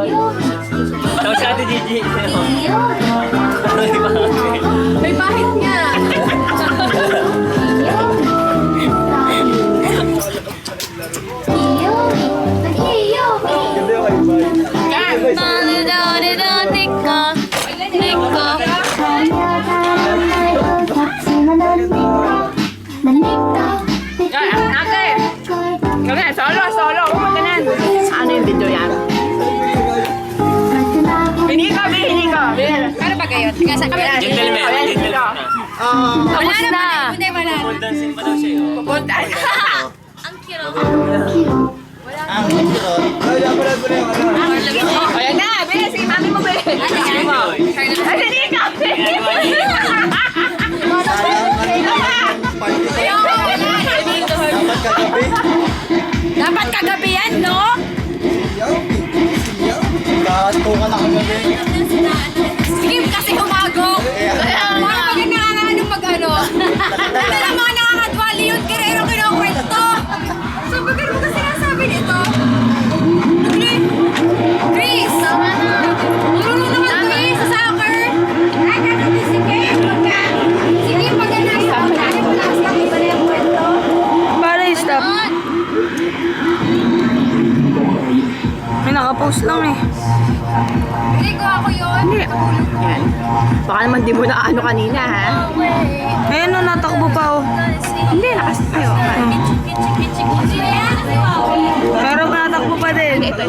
Tapos si Ate Gigi. May bahit niya. Ate! Kami, solo. Huwag ka na. Ano yung video yan? Hindi ko. Ano ba kayo? Gentleman. Wala na. Pole dancing pa daw siya. Pupunta. Ayan na, bilis. Si mami mo, bilis. Ay, hindi ka. Dapat kagabi yan, no? Tukan na kagabi. Sige, kasi humagok. Mga nakakano mag-ano. Ano lang mga nakakatwali yun, Guerrero kinukwento. So, bakit mo kasi sinasabi nito? Chris! Marunong naman kami sa soccer. Ay, kagabi si Kim. Sige, pag nasa ako, mo lang sa iba na yung kwento. Para stop. May nakapost lang eh. Hindi ko ako yun. Yan. Baka naman di mo na ano kanina, ha? Ayun o, natakbo pa oh. Hindi, nakasayo. Pero natakbo pa din. Ito.